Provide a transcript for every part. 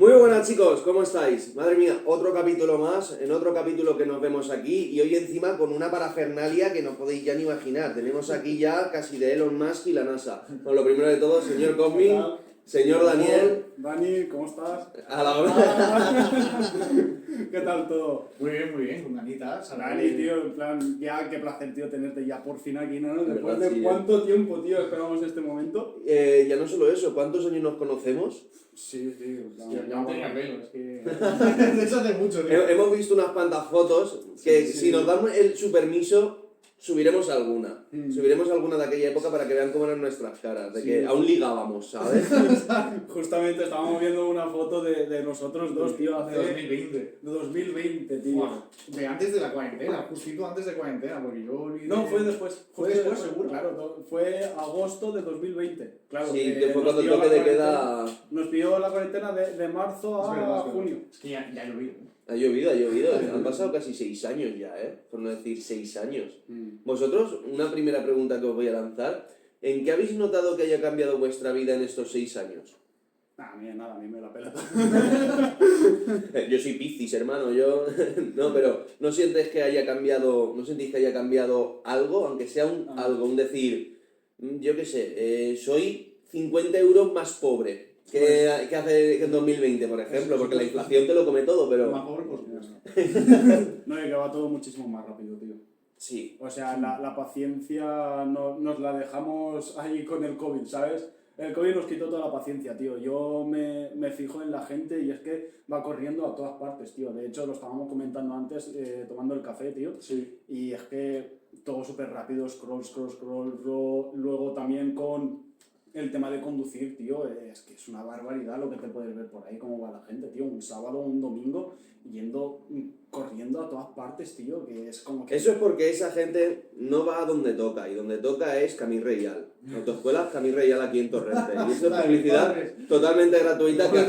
Muy buenas chicos, ¿cómo estáis? Madre mía, otro capítulo más, en otro capítulo que nos vemos aquí y hoy encima con una parafernalia que no podéis ya ni imaginar. Tenemos aquí ya casi de Elon Musk y la NASA. Bueno, lo primero de todo, señor Cosmin, señor Daniel. Dani, ¿cómo estás? A la hora. ¿Qué tal todo? Muy bien, con ganitas. Dani, tío, en plan, ya qué placer, tío, tenerte ya por fin aquí, ¿no? De Después verdad, de sí, cuánto tiempo, tío, esperamos este momento. Ya no solo eso, ¿cuántos años nos conocemos? Sí, tío. Yo no tenía pelo, es que... de eso hace mucho, tío. Hemos visto unas cuantas fotos que Sí, sí. si nos dan su permiso subiremos alguna. Subiremos alguna de aquella época para que vean cómo eran nuestras caras, de que Sí. aún ligábamos, ¿sabes? Justamente estábamos viendo una foto de nosotros dos, tío, De hace... 2020. De 2020, tío. Buah, de antes de la cuarentena, justito antes de cuarentena, porque yo olvidé... No, fue después. ¿Fue después, seguro? Claro, fue agosto de 2020. Claro, Sí, que fue nos cuando el pilló toque la de cuarentena- queda... Nos pidió la cuarentena de marzo Es a verdad, es verdad. junio. Es que ya lo vi. Ha llovido. Han pasado casi 6 años ya, por no decir 6 años. Vosotros, una primera pregunta que os voy a lanzar. ¿En qué habéis notado que haya cambiado vuestra vida en estos 6 años? A mí nada, a mí me la pela. Yo soy Piscis, hermano, yo... No, pero ¿no sientes que haya cambiado, no sentís que haya cambiado algo? Aunque sea algo, un decir, yo qué sé, soy 50 euros más pobre que hace en 2020, por ejemplo, porque la inflación te lo come todo, pero... Más pobre, pues bueno. No, y que va todo muchísimo más rápido, tío. Sí. O sea, la paciencia nos la dejamos ahí con el COVID, ¿sabes? El COVID nos quitó toda la paciencia, tío. Yo me fijo en la gente y es que va corriendo a todas partes, tío. De hecho, lo estábamos comentando antes, tomando el café, tío. Sí. Y es que todo súper rápido, scroll. Luego también con el tema de conducir, tío, es que es una barbaridad lo que te puedes ver por ahí, cómo va la gente, tío. Un sábado o un domingo corriendo a todas partes, tío, que es como que... Eso es porque esa gente no va a donde toca, y donde toca es Camil Real. Autoescuela Camil Real aquí en Torrente. Y eso es publicidad totalmente gratuita que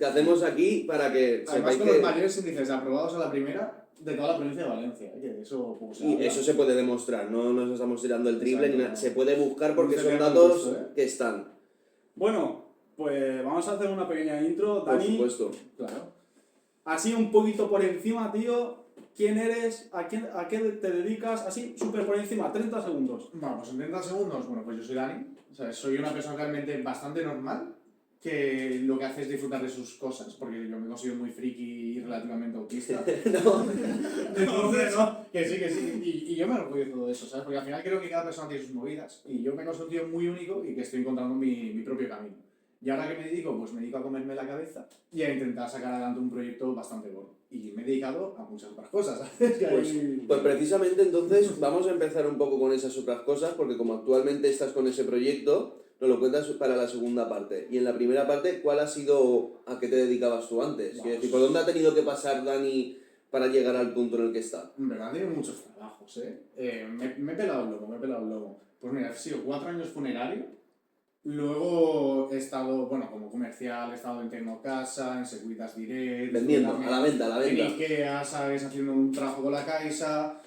hacemos aquí para que Además, sepáis con los que... mayores índices de aprobados a la primera de toda la provincia de Valencia. Que eso, pues, Y eso se puede demostrar, no nos estamos tirando el triple ni nada. Se puede buscar porque No se son crea datos concurso, que están. Bueno, pues vamos a hacer una pequeña intro. Por Dani, supuesto. Claro. así un poquito por encima, tío. ¿Quién eres? ¿A qué te dedicas? Así, súper por encima, 30 segundos. Bueno, pues en 30 segundos, bueno, pues yo soy Dani. O sea, soy una persona realmente bastante normal que lo que hace es disfrutar de sus cosas, porque yo me considero muy friki y relativamente autista. Entonces, que sí. Y yo me orgullo de todo eso, ¿sabes? Porque al final creo que cada persona tiene sus movidas y yo me considero un tío muy único y que estoy encontrando mi propio camino. Y ahora que me dedico, pues me dedico a comerme la cabeza y a intentar sacar adelante un proyecto bastante bueno. Y me he dedicado a muchas otras cosas, ¿sabes? Pues precisamente entonces vamos a empezar un poco con esas otras cosas, porque como actualmente estás con ese proyecto, nos lo cuentas para la segunda parte. Y en la primera parte, ¿cuál ha sido, a qué te dedicabas tú antes? Quiero decir, ¿por dónde ha tenido que pasar Dani para llegar al punto en el que está? En verdad tiene muchos trabajos, me he pelado el lomo. Pues mira, he sido 4 años funerario. Luego he estado, bueno, como comercial, he estado en Tecnocasa, en Securitas Direct... Vendiendo, a la venta. En Ikea, ¿sabes? Haciendo un trabajo con la Caixa.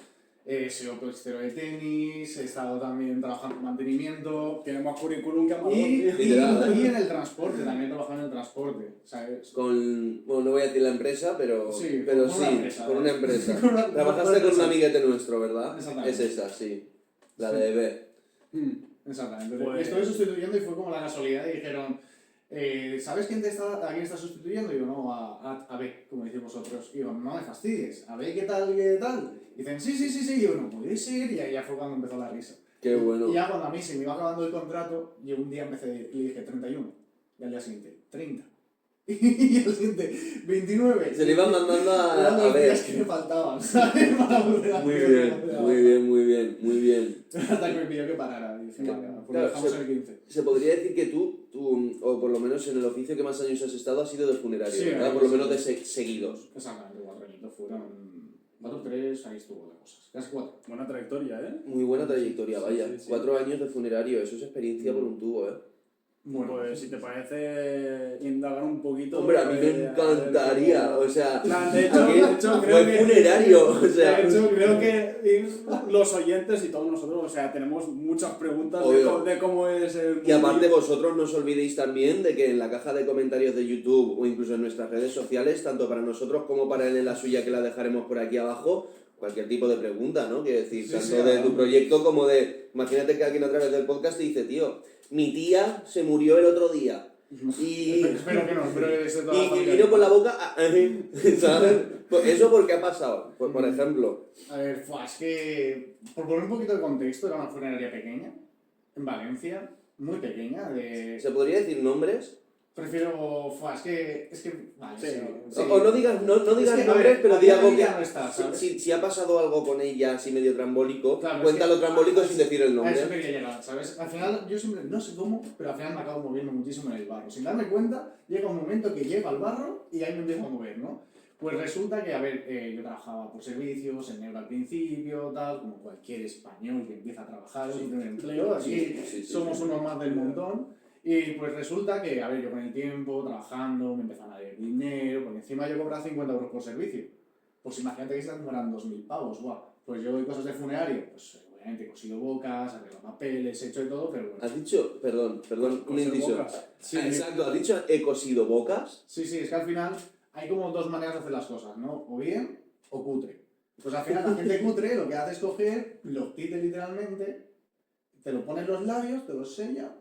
He sido profesor de tenis, he estado también trabajando en mantenimiento... Tiene más currículum que Amador, Y tío. en el transporte, también he trabajado en el transporte, ¿sabes? Bueno, no voy a decir la empresa, pero Sí, pero con una empresa, con una empresa. Con una Trabajaste con empresa. un amiguete nuestro, ¿verdad? Exactamente. Es esa, sí. La de EB. Exactamente. Pues- Estuve sustituyendo y fue como la casualidad y dijeron, ¿sabes a quién está sustituyendo? Y yo, no, a B, como decís vosotros. Y yo, no me fastidies, a B, ¿qué tal? Y dicen, sí. Y yo, no puede ser. Y ahí ya fue cuando empezó la risa. Qué bueno. Y ya cuando a mí se me iba acabando el contrato, yo un día empecé y le dije 31. Y al día siguiente, 30. Y al siguiente, 29. Se le iban mandando Eran a los ver. días que me faltaban, ¿sabes? Para volver a Muy bien. Hasta que me pidió que parara. Y dije, vale, pues lo dejamos en el 15. Se podría decir que tú, o por lo menos en el oficio que más años has estado, ha sido de funerario, Sí, ¿verdad? Por lo sí. menos de seguidos. Exactamente, 4 añitos fueron. 4 3, ahí estuvo la cosa. Casi 4. Buena trayectoria, ¿eh? Muy buena trayectoria, vaya. Sí. 4 años de funerario, eso es experiencia por un tubo, ¿eh? Bueno, Pues si te parece indagar un poquito... Hombre, a mí me encantaría, o sea, De hecho, fue funerario, o sea... De hecho, creo que los oyentes y todos nosotros, o sea, tenemos muchas preguntas de cómo es el... Y aparte vosotros no os olvidéis también de que en la caja de comentarios de YouTube o incluso en nuestras redes sociales, tanto para nosotros como para él en la suya, que la dejaremos por aquí abajo, cualquier tipo de pregunta, ¿no? Quiero decir, Sí, tanto sí, de tu proyecto como de... Imagínate que alguien a través del podcast te dice, tío, mi tía se murió el otro día. Y... espero que no, espero que esté toda la Y familia vino bien. con la boca... ¿Sabes? Pues eso porque ha pasado, pues, por ejemplo. A ver, es que, por poner un poquito de contexto, era una funeraria pequeña, en Valencia, muy pequeña, ¿Se podría decir nombres? Prefiero, es que, vale, Sí, sí. O no digas, no digas Es que, a nombres, ver, pero a di día algo de hoy que... ya no está, ¿sabes? Si ha pasado algo con ella así medio trambólico, Claro, cuéntalo es que- trambólico sin decir el A nombre. eso quería llegar, ¿sabes? Al final, yo siempre, no sé cómo, pero al final me acabo moviendo muchísimo en el barro. Sin darme cuenta, llega un momento que llego al barro y ahí me empiezo a mover, ¿no? Pues resulta que, a ver, yo trabajaba por servicios, en Euro al principio, tal, como cualquier español que empieza a trabajar, es un primer empleo, aquí Sí, somos uno más del montón. Y pues resulta que, a ver, yo con el tiempo, trabajando, me empezaron a dar dinero, porque encima yo cobraba 50 euros por servicio. Pues imagínate que estas eran 2.000 pavos, guau. Pues yo doy cosas de funerario, pues obviamente he cosido bocas, arreglado papeles, he hecho de todo, pero bueno. Has dicho, perdón, un Coser inciso. bocas. Sí, Exacto, has dicho he cosido bocas. sí, es que al final hay como dos maneras de hacer las cosas, ¿no? O bien o cutre. Pues al final la gente cutre lo que hace es coger, lo quite literalmente, te lo pone en los labios, te lo sella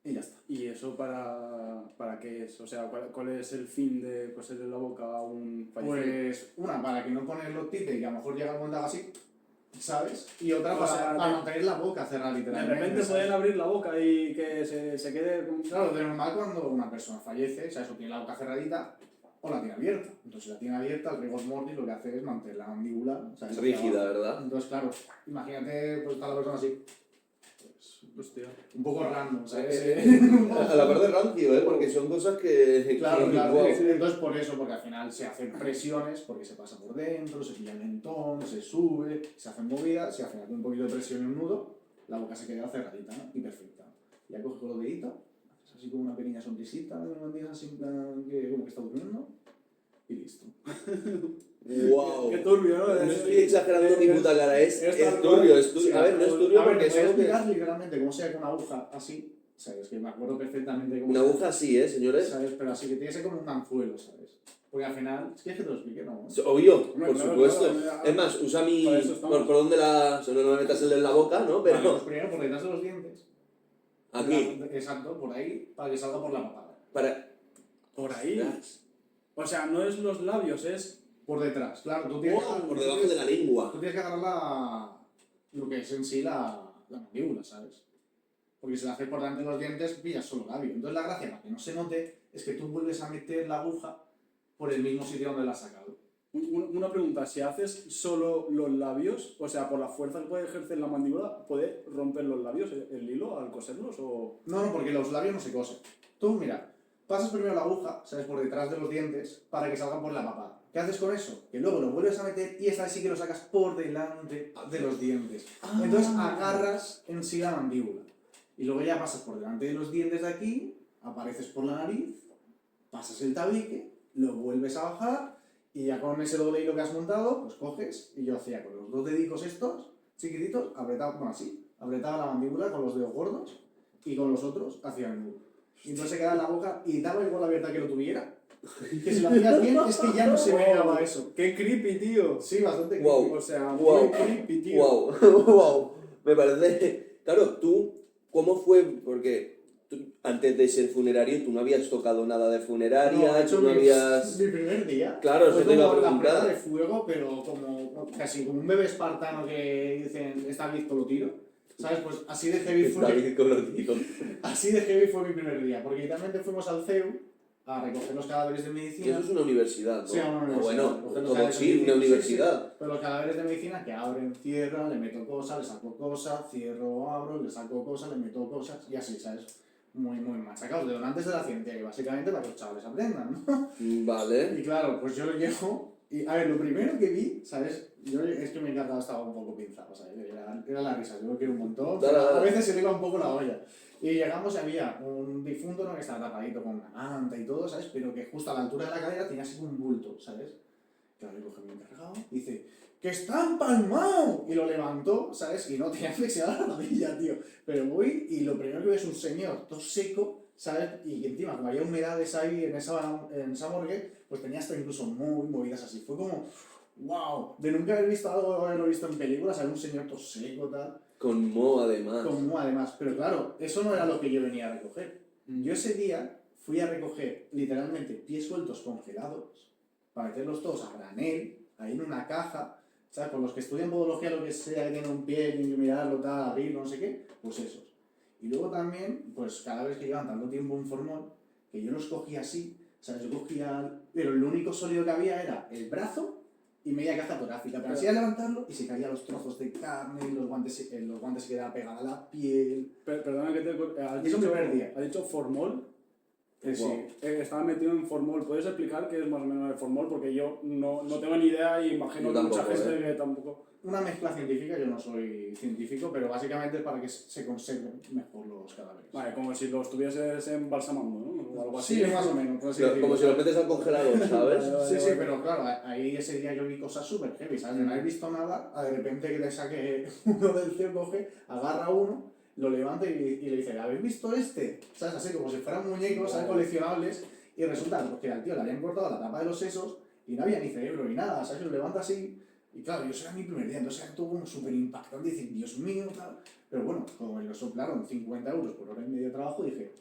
y ya está. ¿Y eso para qué es? O sea, ¿cuál es el fin de coserle la boca a un fallecido? Pues una, para que no pones los tites y que a lo mejor llega el momento haga así, ¿sabes? Y otra O para, sea, para mantener la boca cerrada de literalmente. repente ¿sabes? pueden abrir la boca y que se quede... Claro, de normal cuando una persona fallece, o sea, eso tiene la boca cerradita o la tiene abierta. Entonces, si la tiene abierta, el rigor mortis lo que hace es mantener la mandíbula, o sea, hacia Rígida, abajo. ¿verdad? Entonces, claro, imagínate, pues está la persona así, Hostia. un poco random, ¿sabes? A la parte rancio, ¿eh? Porque son cosas que... Claro, claro. Wow. Entonces por eso, porque al final se hacen presiones, porque se pasa por dentro, se pilla el mentón, se sube, se hacen movidas y al final con un poquito de presión y un nudo, la boca se queda cerradita, ¿no? Y perfecta. Ya coges con los deditos, haces así como una pequeña sonrisita, una tienes así en plan que como que está durmiendo y listo. Wow. Qué turbio, ¿no? No estoy exagerando ni puta cara, es tal turbio, cual. es turbio. Sí, A ver, no es turbio a ver, porque te es voy a algo que... explicar literalmente cómo se hace con una aguja así, ¿sabes? Que me acuerdo perfectamente cómo Una se hace. aguja así, ¿eh, señores? ¿Sabes? Pero así que tiene que ser como un anzuelo, ¿sabes? Porque al final, es que te lo explique, ¿no? Obvio, Hombre, por claro, supuesto. claro, Es más, usa mi... para eso estamos. Por dónde la... Solo no me metas el dedo en la boca, ¿no? Vale, Pero... pues primero por detrás de los dientes. Aquí. Exacto, por ahí, para que salga por la papada. Para... Por ahí. O sea, no es los labios, es... Por detrás, claro, tú tienes, Wow, por debajo de la lengua. tú tienes que agarrar lo que es en sí la mandíbula, ¿sabes? Porque si la haces por delante de los dientes, pillas solo labio. Entonces la gracia, para que no se note, es que tú vuelves a meter la aguja por el mismo sitio donde la has sacado. Una pregunta, si haces solo los labios, o sea, por la fuerza que puede ejercer la mandíbula, ¿puede romper los labios el hilo al coserlos o...? No, porque los labios no se cosen. Tú, mira, pasas primero la aguja, ¿sabes? Por detrás de los dientes, para que salgan por la papada. ¿Qué haces con eso? Que luego lo vuelves a meter y esta vez sí que lo sacas por delante de los dientes. Entonces agarras en sí la mandíbula. Y luego ya pasas por delante de los dientes de aquí, apareces por la nariz, pasas el tabique, lo vuelves a bajar y ya con ese doble hilo que has montado, pues coges y yo hacía con los dos dedicos estos, chiquititos, apretaba, bueno así, apretaba la mandíbula con los dedos gordos y con los otros hacía el nudo. Y entonces se quedaba en la boca y daba igual la abierta que lo tuviera, que si lo hacías bien es que ya no se veía eso. ¡Qué creepy, tío! Sí, bastante Wow. creepy. O sea, Wow. muy creepy, tío. Wow, wow. Me parece... Claro, tú, ¿cómo fue? Porque tú, antes de ser funerario, tú no habías tocado nada de funeraria, de hecho, tú no mi habías... primer día Claro, eso fue te iba a como la preguntar. prueba de fuego, pero como casi como un bebé espartano que dicen, está listo, lo tiro. ¿Sabes? Pues así de heavy Está fue, bien colorido. así de heavy fue mi primer día, porque literalmente fuimos al CEU a recoger los cadáveres de Y medicina. eso es una universidad, ¿no? Sí, una Ah, universidad. bueno, Coger los todo cadáveres de sí, una medicina, universidad. sí. Pero los cadáveres de medicina que abren, cierran, le meto cosas, le saco cosas, cierro, abro, le saco cosas, le meto cosas y así, ¿sabes? Muy machacados de donantes de la ciencia, que básicamente para que los chavales aprendan, ¿no? Vale. Y claro, pues yo lo llevo y, a ver, lo primero que vi, ¿sabes? Yo es que mi encargado estaba un poco pinzado, ¿sabes? Era la risa, yo lo quiero un montón. Dale, dale. A veces se le iba un poco la olla. Y llegamos y había un difunto, ¿no? Que estaba tapadito con una manta y todo, ¿sabes? Pero que justo a la altura de la cadera tenía así como un bulto, ¿sabes? Claro, le coge mi encargado y dice, ¡que está empalmado! Y lo levantó, ¿sabes? Y no tenía flexionada la rodilla, tío. Pero voy y lo primero que veo es un señor todo seco, ¿sabes? Y encima, como había humedades ahí en esa morgue, pues tenía hasta incluso muy movidas así. Fue como, wow, de nunca haber visto algo, haberlo visto en películas, ¿sabes? Un señor todo seco, tal. Con Mo, además. Como además, pero claro, eso no era lo que yo venía a recoger. Yo ese día fui a recoger literalmente pies sueltos congelados para meterlos todos a granel, ahí en una caja, ¿sabes? Con los que estudian podología, lo que sea, que tienen un pie, tienen que mirarlo, tal, abrirlo, no sé qué, pues esos. Y luego también, pues cada vez que llevan tanto tiempo en formol, que yo los cogía así, ¿sabes? Yo cogía, pero el único sólido que había era el brazo y media caja torácica, pero así a levantarlo y se caían los trozos de carne, los guantes se quedaban pegados a la piel. Perdona que te... Y eso me perdía. ¿Ha dicho formol? Wow. Sí. Estaba metido en formol. ¿Puedes explicar qué es más o menos el formol? Porque yo no tengo ni idea y imagino que mucha gente que tampoco... Una mezcla científica, yo no soy científico, pero básicamente es para que se conserven mejor los cadáveres. Vale, como si lo estuvieses embalsamando, ¿no? O algo así. Sí, más o menos. Por así Como decirlo. si los metes al congelador, ¿sabes? Sí, sí, pero claro, ahí ese día yo vi cosas súper heavy, ¿sabes? Yo no he visto nada, de repente que le saque uno del CEO, coge, agarra uno, lo levanta y le dice, ¿habéis visto este? ¿Sabes? Así como si fueran muñecos, ¿sabes? Coleccionables, y resulta que al tío le habían cortado la tapa de los sesos y no había ni cerebro ni nada, ¿sabes? Lo levanta así, y claro, yo era mi primer día, entonces era todo como súper impactante, y decir, Dios mío, tal. Pero bueno, como me lo soplaron 50 euros por hora y media de trabajo, dije,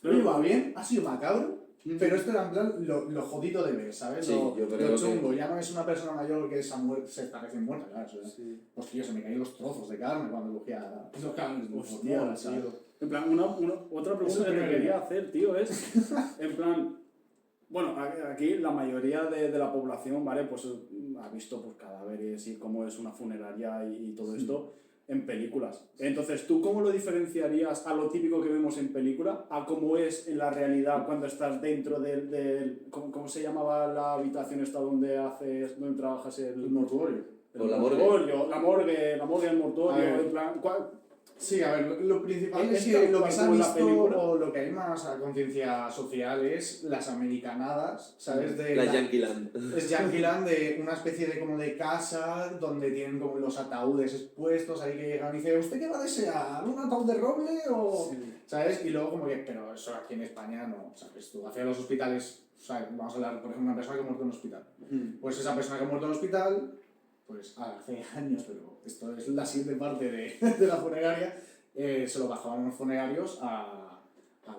lo iba bien, ha sido macabro, pero esto era en plan lo jodido de ver, ¿sabes? Sí, yo creo lo chungo, que... ya no es una persona mayor que se está recién muerta, claro. Eso es. Sí. Pues tío, se me caían los trozos de carne cuando cogía los carnes de Hostia, formol, ¿sabes? tío. En plan, otra pregunta Eso que te primero. quería hacer, tío, es, en plan, bueno, aquí la mayoría de la población, ¿vale? Pues ha visto pues, cadáveres y cómo es una funeraria y todo esto en películas. Entonces, ¿tú cómo lo diferenciarías a lo típico que vemos en película a cómo es en la realidad cuando estás dentro del ¿cómo se llamaba la habitación esta donde trabajas El mortuorio. O la morgue. la morgue, el mortuorio, A ver. en plan, Sí, a ver, lo principal es ¿Es que tal lo que cual se ha como la visto película? o lo que hay más a conciencia social es las americanadas, ¿sabes? La Yankee Land. Es Yankeeland, de una especie de como de casa donde tienen como los ataúdes expuestos, ahí que llegan y dicen, ¿usted qué va a desear? ¿Un ataúd de roble o...? Sí. ¿Sabes? Y luego como que, pero eso aquí en España no, ¿sabes? Tú hacia los hospitales, ¿sabes? Vamos a hablar, por ejemplo, de una persona que ha muerto en un hospital. Pues esa persona que ha muerto en un hospital, pues hace años, pero esto es la siguiente parte de la funeraria, se lo bajaban los funerarios a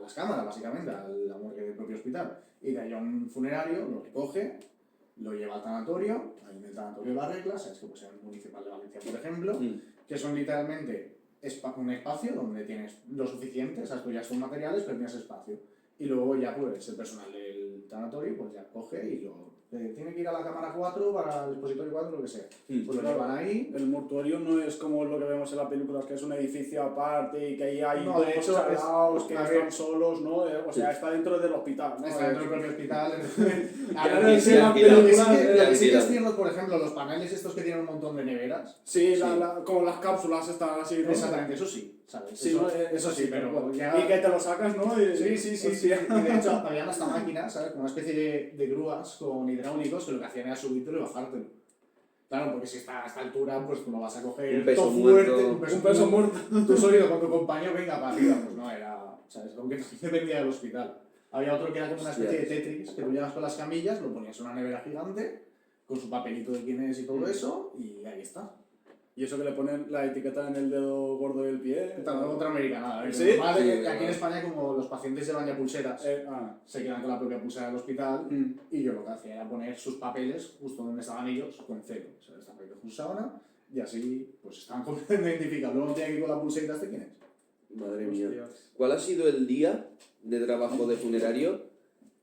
las cámaras, básicamente, a la morgue del propio hospital. Y de ahí a un funerario lo recoge, lo lleva al tanatorio, ahí en el tanatorio la regla, sabes que puede ser el Municipal de Valencia, por ejemplo, que son literalmente un espacio donde tienes lo suficiente, sabes, pues ya son materiales, pero tienes espacio. Y luego ya pues el personal del tanatorio pues ya coge y lo... tiene que ir a la cámara 4 para el expositorio 4, lo que sea. Pues lo llevan ahí. El mortuorio no es como lo que vemos en las películas, que es un edificio aparte y que ahí hay No, dos de hecho, chalaos que a están ver. solos, ¿no? O sea, está dentro del hospital, ¿no? Está dentro del propio hospital. Claro, Y sí, se la alquila. Lo que película, sí que es alquilan. cierto, por ejemplo, los paneles estos que tienen un montón de neveras. Sí, Sí. como las cápsulas están así, ¿no? Exactamente, eso sí, ¿sabes? Sí, eso, ¿no? eso sí, pero ya... Y que te lo sacas, ¿no? Sí, sí, sí, sí. Hostia. Y de hecho, habían hasta máquinas, ¿sabes? Como una especie de grúas con hidráulicos que lo que hacían era subírtelo y bajártelo. Claro, porque si está a esta altura, pues tú no vas a coger Un peso todo muerto. fuerte, Un peso muerto. Tu sólido con tu compañero, venga para arriba, pues no, era, ¿sabes? Aunque también dependía del hospital. Había otro que era como una especie de Tetris, que tú llevas con las camillas, lo ponías en una nevera gigante, con su papelito de quién es y todo eso, y ahí está. Y eso que le ponen la etiqueta en el dedo gordo del pie. Otra americana. ¿Sí? Normal, Sí, aquí normal. en España, como los pacientes llevan ya pulseras, se quedan con la propia pulsera del hospital, y yo lo que hacía era poner sus papeles justo donde estaban ellos, con cero. O sea, esta papel con su sábana, y así pues estaban completamente identificados. Luego no tenía que ir con la pulserita, ¿este quién es? Madre mía. Hostias. ¿Cuál ha sido el día de trabajo de funerario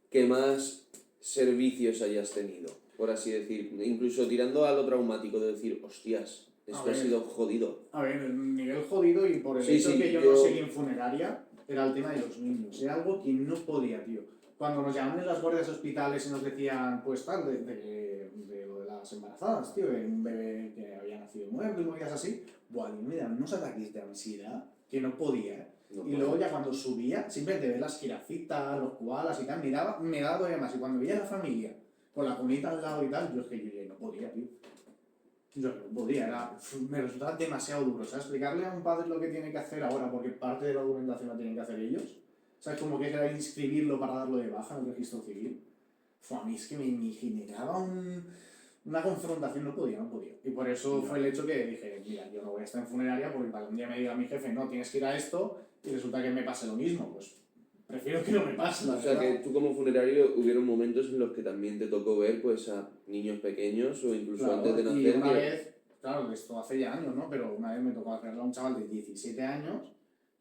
que más servicios hayas tenido? Por así decir, incluso tirando a lo traumático, de decir, hostias, esto ha ver. sido jodido. A ver, el nivel jodido y por el Sí, hecho sí, que yo yo- no seguí en funeraria, era el tema de los niños. Era algo que no podía, tío. Cuando nos llamaban en las guardias hospitales y nos decían, pues tal, de lo de la chicas embarazadas, tío, de un bebé que había nacido muerto y movidas así. Buah, y me dan unos ataques de ansiedad que no podía, ¿eh? No Y puedo. luego ya cuando subía, simplemente ver las jirafitas, los koalas y tal, miraba, me daba todavía más. Y cuando veía a la familia con la cunita al lado y tal, yo es que yo ya no podía, tío. Yo no podía, me resultaba demasiado duro. ¿Sabes? Explicarle a un padre lo que tiene que hacer ahora, porque parte de la documentación la tienen que hacer ellos. ¿Sabes? Como que era inscribirlo para darlo de baja en el registro civil. A mí es que me generaba una confrontación, no podía. Y por eso fue el hecho que dije, mira, yo no voy a estar en funeraria porque para un día me diga mi jefe, no, tienes que ir a esto, y resulta que me pase lo mismo. Pues prefiero que no me pase, la O sea, verdad. que tú como funerario hubieron momentos en los que también te tocó ver pues a niños pequeños o incluso Claro, antes de y nacer. una vez, claro, esto hace ya años, ¿no? Pero una vez me tocó arreglar a un chaval de 17 años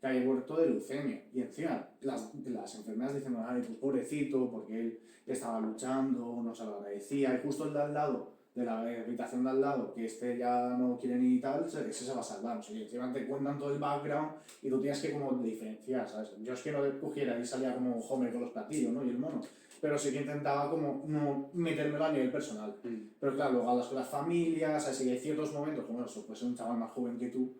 que había muerto de leucemia. Y encima, las enfermeras dicen, ay, pues pobrecito, porque él estaba luchando, no se lo agradecía. Y justo el de al lado, de la habitación de al lado, que este ya no quiere ni tal, ese se va a salvar. O sea, y encima te cuentan todo el background y tú tienes que como diferenciar, ¿sabes? Yo es que no le cogiera y salía como Homer con los platillos, ¿no? Y el mono. Pero sí que intentaba como no metérmelo a nivel personal. Pero claro, luego hablas con las familias, ¿sabes? Y hay ciertos momentos, como eso, puede ser un chaval más joven que tú,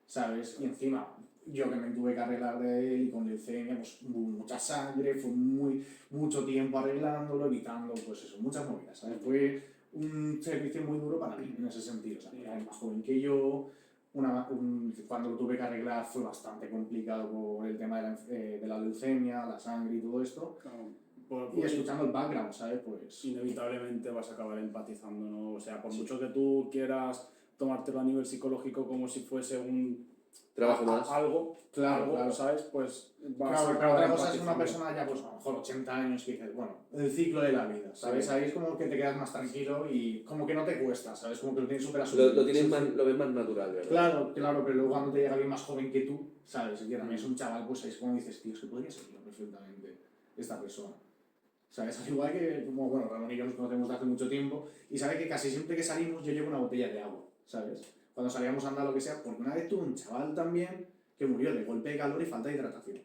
¿sabes? Y encima, yo que me tuve que arreglar de él y con leucemia, pues hubo mucha sangre, fue mucho tiempo arreglándolo, evitando, pues eso, muchas movidas, ¿sabes? Fue un servicio muy duro para mí en ese sentido, o sea, era más joven que yo, cuando lo tuve que arreglar fue bastante complicado por el tema de la leucemia, la sangre y todo esto, y escuchando el background, ¿sabes? Pues inevitablemente vas a acabar empatizando, ¿no? O sea, por mucho que tú quieras tomártelo a nivel psicológico como si fuese un Trabajo más. algo, claro. ¿sabes? Pues vas Claro, a pero acabar otra cosa es una empatizando. persona ya, pues a lo mejor 80 años que dices, bueno, el ciclo de la vida, ¿sabes? Sí. Ahí es como que te quedas más tranquilo y como que no te cuesta, ¿sabes? Como que lo tienes súper asumido. Lo tienes más, lo ves más natural, ¿verdad? Claro, pero luego cuando te llega alguien más joven que tú, ¿sabes? Y que también es un chaval, pues es como dices, tío, es que podría ser yo perfectamente esta persona. ¿Sabes? Al igual que, como, bueno, Ramón y yo nos conocemos desde hace mucho tiempo y sabe que casi siempre que salimos yo llevo una botella de agua, ¿sabes? Cuando salíamos a andar lo que sea, porque una vez tuve un chaval también que murió de golpe de calor y falta de hidratación.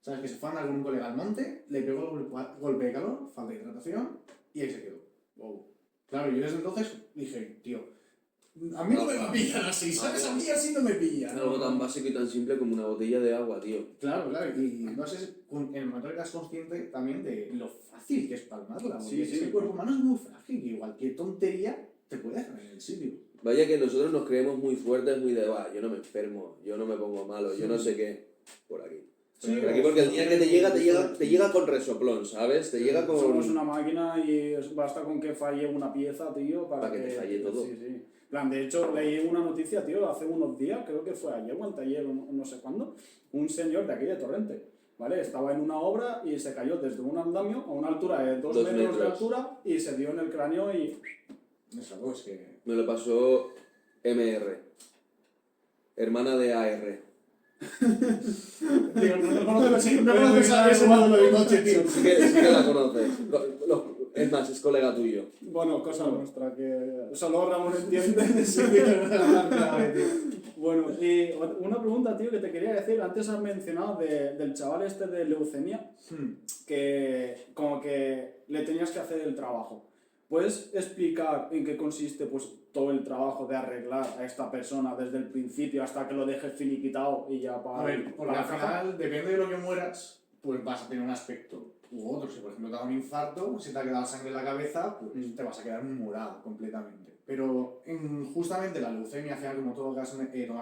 ¿Sabes? Que se fue a andar con un colega al monte, le pegó el golpe de calor, falta de hidratación y ahí se quedó. Wow. Claro, yo desde entonces dije, tío, a mí no me va a pillar así, ¿sabes? A mí así no me pilla. Algo tan básico y tan simple como una botella de agua, tío. Claro, y no sé, en el momento que eras consciente también de lo fácil que es palmarla, porque Sí. el cuerpo humano es muy frágil y cualquier tontería te puede dejar en el sitio. Vaya que nosotros nos creemos muy fuertes, muy de, yo no me enfermo, yo no me pongo malo, yo no sé qué. Por aquí. Sí, Por aquí porque el día que te llega con resoplón, ¿sabes? Te llega con... Somos una máquina y basta con que falle una pieza, tío, para que te falle todo. Sí. En plan, de hecho, leí una noticia, tío, hace unos días, creo que fue ayer o anteayer, no sé cuándo, un señor de aquí de Torrente, ¿vale? Estaba en una obra y se cayó desde un andamio a una altura de 2 metros de altura y se dio en el cráneo y... Eso, pues que... Me lo pasó MR, hermana de AR. Tío, no conoces a ese modelo de coche, tío. Sí que la conoces. Es más, es colega tuyo. Bueno, cosa nuestra, que solo Ramón entiende. Sí, tío, tío. Bueno, y una pregunta, tío, que te quería decir. Antes has mencionado del chaval este de leucemia, que como que le tenías que hacer el trabajo. ¿Puedes explicar en qué consiste pues, todo el trabajo de arreglar a esta persona desde el principio hasta que lo dejes finiquitado y ya para... A ver, porque al final, depende de lo que mueras, pues vas a tener un aspecto u otro. Si por ejemplo te da un infarto, si te ha quedado sangre en la cabeza, pues te vas a quedar morado completamente. Pero justamente la leucemia, al final, como tomas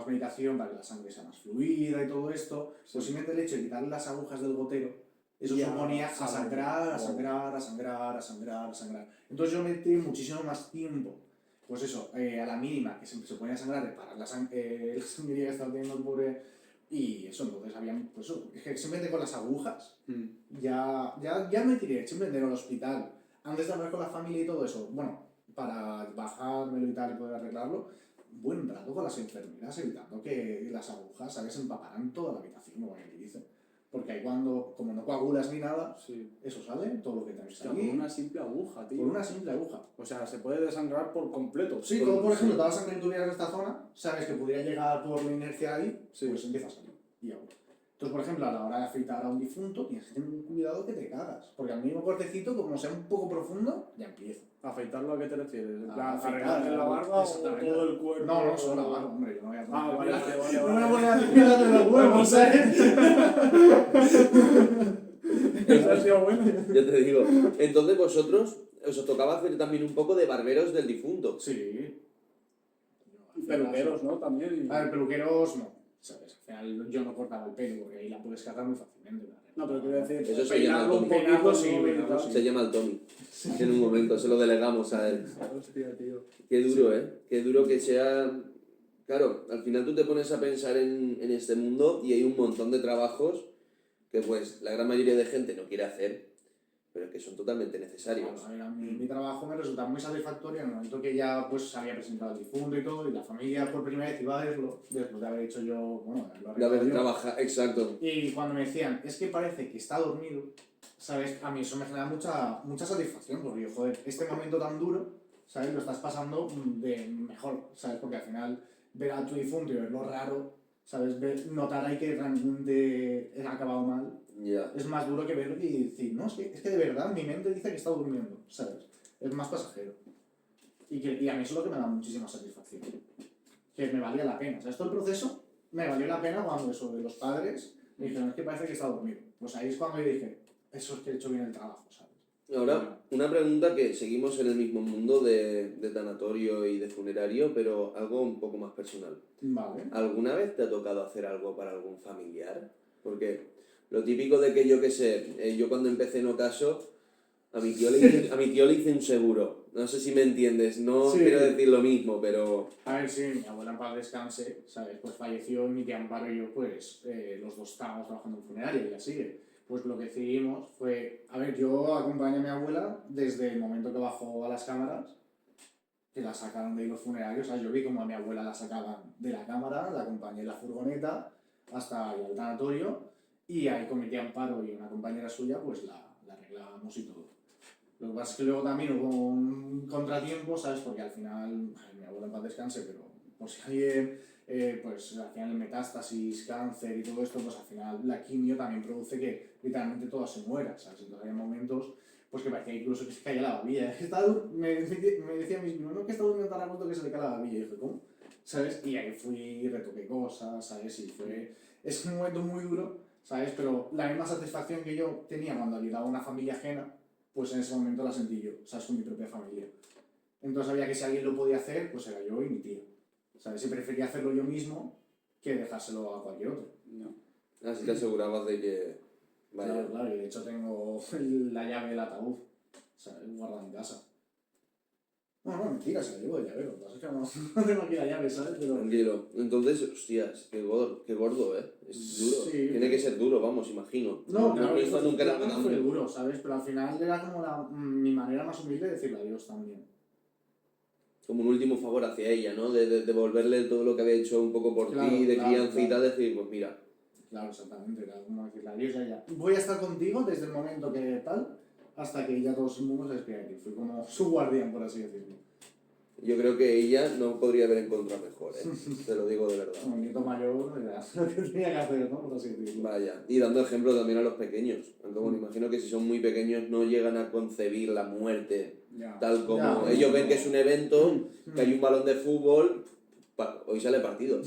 medicación para que la sangre sea más fluida y todo esto, pues simplemente el hecho de quitarle las agujas del gotero, eso Ya, suponía a sangrar. Entonces yo metí muchísimo más tiempo, pues eso, a la mínima que se ponía a sangrar, de parar la sangre que estaba teniendo el pobre, y eso, entonces habían, pues eso, es que simplemente con las agujas, ya me tiré, simplemente en el hospital, antes de hablar con la familia y todo eso, bueno, para bajármelo y tal y poder arreglarlo, buen rato con las enfermeras evitando que las agujas, ¿sabes?, empaparan toda la habitación, como que dicen. Porque ahí cuando, como no coagulas ni nada, eso sale, todo lo que tenés que Por una simple aguja, tío. Por una simple aguja. O sea, se puede desangrar por completo. Sí, todo, por ejemplo, toda la sangre que tuvieras en esta zona, sabes que pudiera llegar por la inercia ahí, pues empieza a salir. Y agua. Entonces, por ejemplo, a la hora de afeitar a un difunto, tienes que tener un cuidado que te cagas. Porque al mismo cortecito, como sea un poco profundo, ya empieza. ¿Afeitarlo a qué te refieres? ¿En plan, Afeitar, arreglar la barba o exactamente. todo el cuerpo? No, solo la barba, hombre, yo no voy a poner. Vale. No me voy a poner a limpiar de los huevos, ¿sabes? Eso ha sido bueno. Yo te digo. Entonces vosotros os tocaba hacer también un poco de barberos del difunto. Sí. Peluqueros, ¿no? También. A ver, peluqueros no, ¿sabes? Al final yo no cortaba el pelo porque ahí la puedes cagar muy fácilmente. No, pero quiero decir, Eso se peinarlo llama un peinarlo, poquito, sí, ¿no? peinarlo, sí. Se llama el Tommy. En un momento, se lo delegamos a él. Hostia, tío. Qué duro, ¿eh? Qué duro que sea... Claro, al final tú te pones a pensar en este mundo y hay un montón de trabajos que pues la gran mayoría de gente no quiere hacer, pero que son totalmente necesarios. Claro, a ver, a mí mi trabajo me resulta muy satisfactorio en el momento que ya pues se había presentado el difunto y todo, y la familia por primera vez iba a verlo, después de haber hecho yo, bueno, de haberlo De haber arreglado yo. trabajado, exacto. Y cuando me decían, es que parece que está dormido, ¿sabes? A mí eso me genera mucha satisfacción, porque, joder, este momento tan duro, ¿sabes? Lo estás pasando de mejor, ¿sabes? Porque al final ver a tu difunto y verlo raro, ¿sabes? Notar ahí que realmente ha acabado mal, Ya. es más duro que verlo y decir, no, es que de verdad mi mente dice que está durmiendo, ¿sabes? Es más pasajero. Y a mí eso es lo que me da muchísima satisfacción. Que me valía la pena. O sea, todo el proceso me valió la pena cuando eso de los padres me dijeron, es que parece que está dormido. Pues ahí es cuando yo dije, eso es que he hecho bien el trabajo, ¿sabes? Ahora, una pregunta que seguimos en el mismo mundo de tanatorio y de funerario, pero algo un poco más personal. Vale. ¿Alguna vez te ha tocado hacer algo para algún familiar? Porque lo típico de que yo qué sé, yo cuando empecé en Ocaso, a mi tío le hice un seguro. No sé si me entiendes, no Sí. quiero decir lo mismo, pero... A ver, sí, mi abuela en paz descanse, ¿sabes? Pues falleció y mi tía Amparo y yo, pues, los dos estábamos trabajando en funeraria y ella sigue. Pues lo que decidimos fue, a ver, yo acompañé a mi abuela desde el momento que bajó a las cámaras, que la sacaron de ahí los funerarios, ¿sabes? Yo vi como a mi abuela la sacaban de la cámara, la acompañé en la furgoneta hasta el tanatorio y ahí con mi tía Amparo y una compañera suya, pues la arreglábamos y todo. Lo que pasa es que luego también hubo un contratiempo, ¿sabes? Porque al final, a ver, mi abuela en paz descanse, pero por si alguien, pues al final el metástasis, cáncer y todo esto, pues al final la quimio también produce que literalmente todo se muera, ¿sabes? Entonces había momentos pues que parecía incluso que se caía la babilla. Me decía mi no, que está durmiendo tan a gusto que se le cae la babilla. Y dije, ¿cómo? ¿Sabes? Y ahí fui, retoqué cosas, ¿sabes? Y fue... Es un momento muy duro, ¿sabes? Pero la misma satisfacción que yo tenía cuando ayudaba a una familia ajena, pues en ese momento la sentí yo, ¿sabes? Con mi propia familia. Entonces sabía que si alguien lo podía hacer, pues era yo y mi tía. ¿Sabes? Y prefería hacerlo yo mismo que dejárselo a cualquier otro. No. Así te asegurabas de que... Vaya. Claro, claro, y de hecho tengo la llave del ataúd, ¿sabes? Guardada en casa. No, mentira, se la llevo de llave, lo que pasa es que no tengo aquí la llave, ¿sabes? Pero... Tranquilo. Entonces, hostias, qué gordo, ¿eh? Es duro. Sí. Tiene que ser duro, vamos, imagino. No, claro, mi hijo nunca era no tan fue duro. duro, ¿sabes? Pero al final era como mi manera más humilde de decirle adiós también. Como un último favor hacia ella, ¿no? De devolverle todo lo que había hecho un poco por Claro, ti, de claro, crianza y claro. tal, decir, pues mira, Claro, exactamente, era como decirle adiós a ella. Voy a estar contigo desde el momento que tal, hasta que ya todo el mundo se despide de ti. Fui como su guardián, por así decirlo. yo creo que ella no podría haber encontrado mejor, ¿eh? Te lo digo de verdad. Como nieto mayor, era lo que tenía que hacer, ¿no? Por así decirlo. Vaya, y dando ejemplo también a los pequeños. Aunque bueno, imagino que si son muy pequeños no llegan a concebir la muerte Ya. tal como Ya. ellos ven que es un evento, que hay un balón de fútbol, hoy sale partido.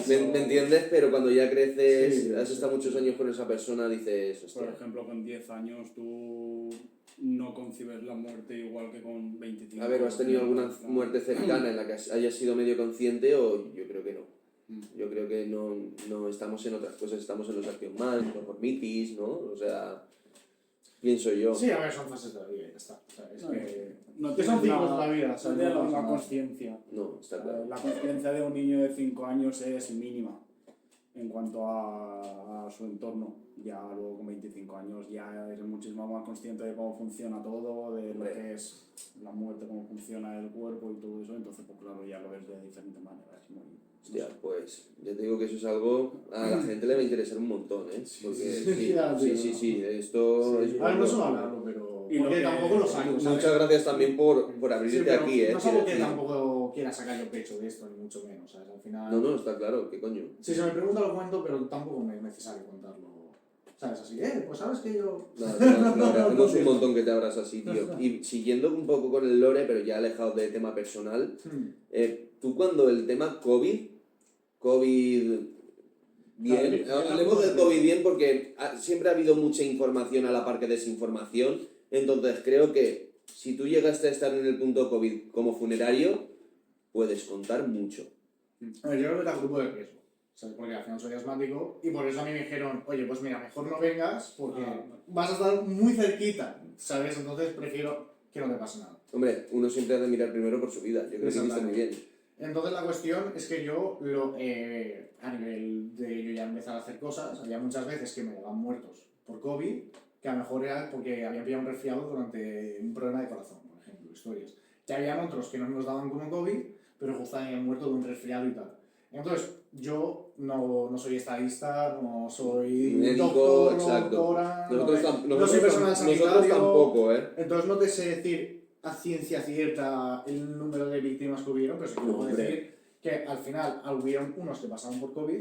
¿Me entiendes? Pero cuando ya creces, Sí, has estado muchos años con esa persona, dices, Por hostia. ejemplo, con 10 años tú no concibes la muerte igual que con 25. A ver, ¿o has tenido alguna No. muerte cercana en la que hayas sido medio consciente o yo creo que no? Mm. Yo creo que no estamos en otras cosas, estamos en los Action Man, los Hormitis, ¿no? O sea, pienso yo. Sí, a ver, son fases de la vida y ya está. O sea, es No, que... No que son tienes ciclos de la vida, no ¿sabes? tienes No la pasa misma nada. conciencia. No, está claro. La conciencia de un niño de 5 años es mínima en cuanto a su entorno. Ya luego con 25 años ya eres muchísimo más consciente de cómo funciona todo, de lo Hombre. que es la muerte, cómo funciona el cuerpo y todo eso. Entonces, pues claro, ya lo ves de diferente manera. Es muy... Hostia, pues yo te digo que eso es algo a la gente le va a interesar un montón, ¿eh? Porque sí, esto Sí. es A ver, no bueno. suelo hablarlo, pero... Y porque lo que- tampoco lo saco, ¿sabes? Muchas gracias también por Sí, abrirte pero aquí, ¿eh? no es algo que Quiero decir. tampoco quiera sacar yo pecho de esto, ni mucho menos, ¿sabes? Al final... No, está claro, ¿qué coño? Si se me pregunta lo cuento, pero tampoco me es necesario contarlo, ¿sabes? Así, pues sabes que yo... No, hacemos un montón que te abras así, tío. Y siguiendo un poco con el lore, pero ya alejado del tema personal, tú cuando el tema COVID bien, hablemos del COVID bien porque siempre ha habido mucha información a la par que desinformación, entonces creo que si tú llegaste a estar en el punto COVID como funerario, puedes contar mucho. A ver, yo creo que era grupo de riesgo, ¿sabes? Porque al final soy asmático y por eso a mí me dijeron, oye, pues mira, mejor no vengas porque vas a estar muy cerquita, ¿sabes? Entonces prefiero que no te pase nada. Hombre, uno siempre ha de mirar primero por su vida, yo creo que lo hiciste muy bien. Entonces la cuestión es que yo, a nivel de yo ya empezar a hacer cosas, había muchas veces que me daban muertos por COVID, que a lo mejor era porque había pillado un resfriado durante un problema de corazón, por ejemplo, historias. Que habían otros que no nos daban como COVID, pero justo habían muerto de un resfriado y tal. Entonces, yo no soy estadista, no soy médico, doctor, exacto. doctora, Nosotros soy personal sanitario. Nosotros tampoco, Entonces no te sé decir a ciencia cierta el número de víctimas que hubieron, pero sí que puedo decir que al final hubieron unos que pasaron por COVID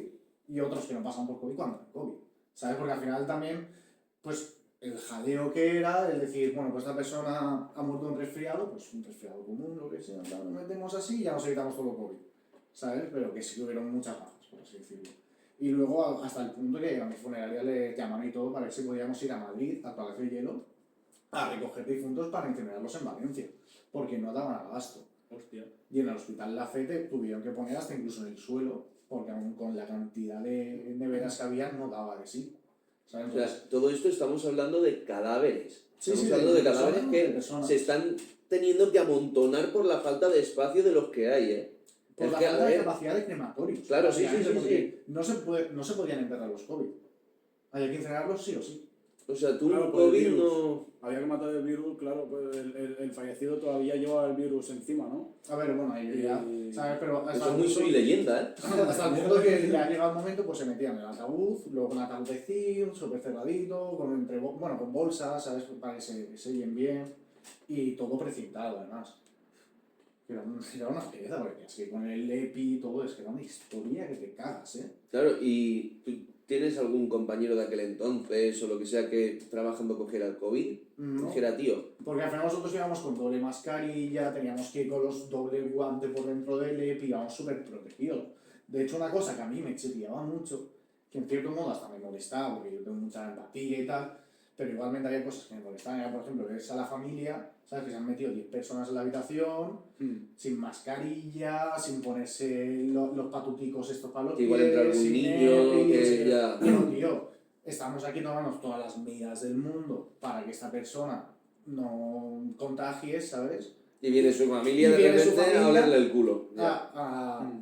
y otros que no pasaron por COVID cuando era COVID, ¿sabes? Porque al final también, pues el jaleo que era, es decir, bueno, pues esta persona ha muerto de un resfriado, pues un resfriado común, lo que sea, lo metemos así y ya nos evitamos todo COVID, ¿sabes? Pero que sí que hubieron muchas bajas, por así decirlo. Y luego hasta el punto que a mi funeraria le llamaron y todo para ver si podíamos ir a Madrid, al Palacio de Hielo, a recoger difuntos para incinerarlos en Valencia, porque no daban abasto. Hostia. Y en el hospital La Fete tuvieron que poner hasta incluso en el suelo, porque aún con la cantidad de neveras que había no daba de sí. ¿Sabes? O sea, todo esto estamos hablando de cadáveres. Estamos hablando de cadáveres personas. Se están teniendo que amontonar por la falta de espacio de los que hay, ¿eh? Por la falta de capacidad de crematorios. Claro, sí. No se podían enterrar los COVID. Había que incinerarlos sí o sí. O sea, tú Claro, COVID no... Había que matar el virus, claro, pues el fallecido todavía lleva el virus encima, ¿no? A ver, bueno, ahí ya, ¿sabes? Pero hasta Eso es muy soy leyenda, ¿eh? hasta el punto que ya llega el momento, pues se metían en el ataúd, luego con ataúd de zinc, súper cerradito, con bolsas, ¿sabes? Para que se sellen bien, y todo precintado, además. Era una pereza, porque así con el EPI y todo, es que era una historia que te cagas, ¿eh? Claro, y tú tienes algún compañero de aquel entonces o lo que sea que trabajando cogiera el COVID, No. dijera, tío, Porque al final nosotros íbamos con doble mascarilla, teníamos que ir con los doble guante por dentro del EPI, íbamos súper protegidos. De hecho, una cosa que a mí me chirriaba mucho, que en cierto modo hasta me molestaba, porque yo tengo mucha empatía y tal, pero igualmente había cosas que me molestaban. Era, por ejemplo, ves a la familia, ¿sabes? Que se han metido 10 personas en la habitación, sin mascarilla, sin ponerse los patuticos estos para los que igual entra algún sin niño, EPI, que ya... no, tío, estamos aquí tomándonos todas las medidas del mundo para que esta persona no contagie, ¿sabes? Y viene su familia Y de viene su repente familia a olerle el culo.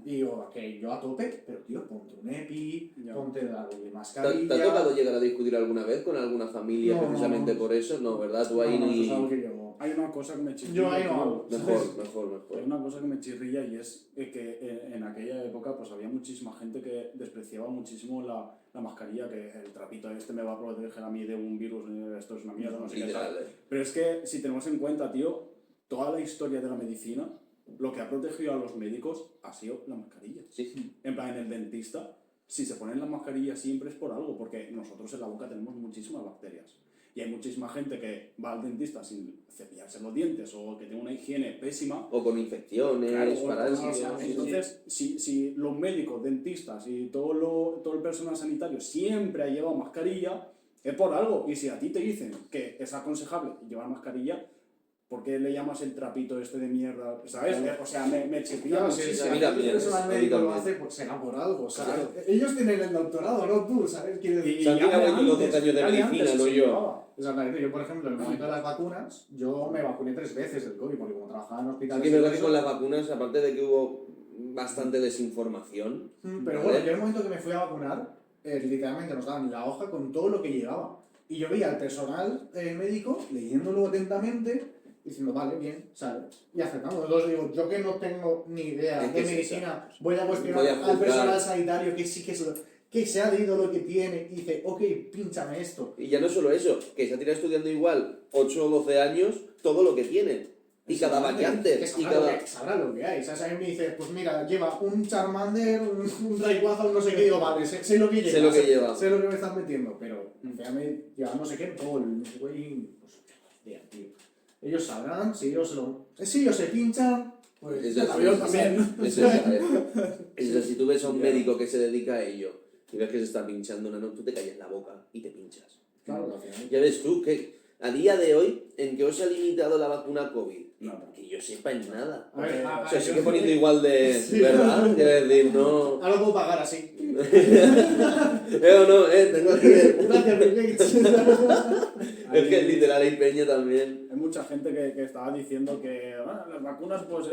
Y digo, que yo a tope, pero tío, ponte un EPI, Ya. ponte la doble ¿Te mascarilla. ha tocado llegar a discutir alguna vez con alguna familia No, precisamente no. por eso? No, ¿verdad? Tú ahí No, ni... eso es algo que yo... Hay una cosa que me chirrilla. Yo ahí no tío. hago. Mejor. Hay una cosa que me chirrilla y es que en aquella época pues había muchísima gente que despreciaba muchísimo la mascarilla, que el trapito este me va a proteger a mí de un virus, esto es una mierda, no sé qué Literal, tal. Pero es que si tenemos en cuenta, tío, toda la historia de la medicina, lo que ha protegido a los médicos ha sido la mascarilla. Sí. En plan, en el dentista, si se ponen la mascarilla siempre es por algo, porque nosotros en la boca tenemos muchísimas bacterias. Y hay muchísima gente que va al dentista sin cepillarse los dientes o que tiene una higiene pésima. O con infecciones, Claro, parásitos... entonces, si los médicos, dentistas y todo el personal sanitario siempre ha llevado mascarilla, es por algo. Y si a ti te dicen que es aconsejable llevar mascarilla, ¿por qué le llamas el trapito este de mierda? ¿Sabes? O sea, me chirría muchísimo. a mí también, personal a mí médico lo también. hace, pues será por algo, ¿sabes? Claro. Ellos tienen el doctorado, no tú, ¿sabes? Quiero decir, Santiago ya de ha hecho 12 antes, años de ya de medicina, antes no se yo. llevaba. Exactamente, yo por ejemplo, en el momento de las vacunas, yo me vacuné 3 veces del COVID, porque como trabajaba en Sí hospitales... que es y verdad todo que eso, con las vacunas, aparte de que hubo bastante desinformación... Pero ¿vale? bueno, yo en el momento que me fui a vacunar, literalmente nos daban la hoja con todo lo que llevaba. Y yo veía al personal médico leyéndolo atentamente, diciendo, vale, bien, ¿sabes? Y aceptando. Entonces digo, yo que no tengo ni idea Es de que sí, medicina, voy a cuestionar voy a al juzgar. personal sanitario que sí que se ha leído lo que tiene y dice, ok, pínchame esto. Y ya no solo eso, que se ha tirado estudiando igual 8 o 12 años todo lo que tiene. Y cada variante. Que Y sabrá, cada... sabrá lo que hay. ¿Sabes? A mí me dices, pues mira, lleva un Charmander, un Rayquaza, un no sé qué, digo, vale, sé lo que lleva. Sé lo que lleva. Sé lo que me estás metiendo, pero déjame llevar no sé qué, Paul, no sé qué, pues, hostia, tío. Ellos sabrán, si ellos se pinchan, pues Eso el avión también. Eso es, si tú ves a un médico que se dedica a ello y ves que se está pinchando una, tú te callas la boca y te pinchas. Claro, al final. Ya ves tú que a día de hoy, ¿en qué os ha limitado la vacuna COVID? Nada. Que yo sepa en nada. A ver, O sea, sigue poniendo igual de... ¿Verdad? Quiero decir, no... Ahora puedo pagar así. O no, tengo aquí... Gracias, Bill Gates. Es que literal hay peña también. Hay mucha gente que estaba diciendo que las vacunas, pues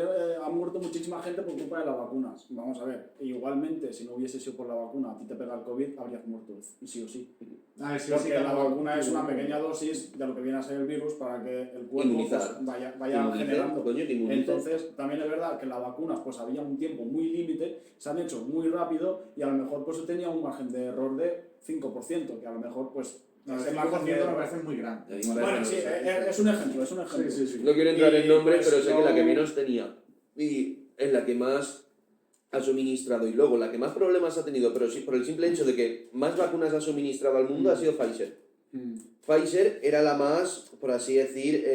ha muerto muchísima gente por culpa de las vacunas. Vamos a ver, igualmente, si no hubiese sido por la vacuna, a ti te pega el COVID, habrías muerto, sí o sí. A ver, Porque la vacuna es una pequeña dosis de lo que viene a ser el virus para que el cuerpo Inmunizar. pues, vaya generando. Coño, que inmunice. Entonces, también es verdad que las vacunas pues había un tiempo muy límite, se han hecho muy rápido y a lo mejor pues tenía un margen de error de 5%, que a lo mejor pues... No, el es 5% me parece muy grande. Bueno, sí, es un ejemplo, es un ejemplo. Sí. No quiero entrar en nombres, pues, pero sé que la que no- menos tenía y es la que más ha suministrado y luego la que más problemas ha tenido, pero sí por el simple hecho de que más vacunas ha suministrado al mundo ha sido Pfizer. Pfizer era la más, por así decir,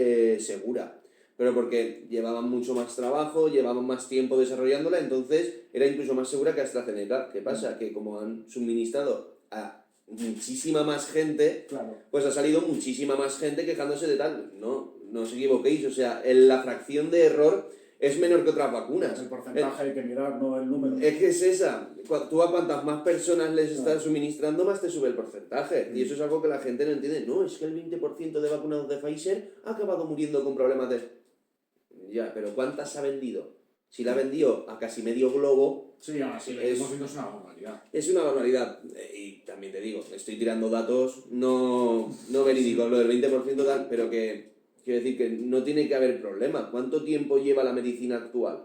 segura, pero porque llevaban mucho más trabajo, llevaban más tiempo desarrollándola, entonces era incluso más segura que AstraZeneca. ¿Qué pasa? Que como han suministrado a muchísima más gente, Claro. pues ha salido muchísima más gente quejándose de tal. No os equivoquéis, o sea, la fracción de error es menor que otras vacunas. El porcentaje hay que mirar, no el número. Es que es esa. Tú a cuantas más personas les estás suministrando, más te sube el porcentaje. Y eso es algo que la gente no entiende. No, es que el 20% de vacunados de Pfizer ha acabado muriendo con problemas de... Ya, pero ¿cuántas ha vendido? Si la ha vendido a casi medio globo, Sí, ahora sí, lo que hemos visto es una barbaridad. es una barbaridad. Y también te digo, estoy tirando datos no verídicos, lo del 20% tal, pero que quiero decir que no tiene que haber problema. ¿Cuánto tiempo lleva la medicina actual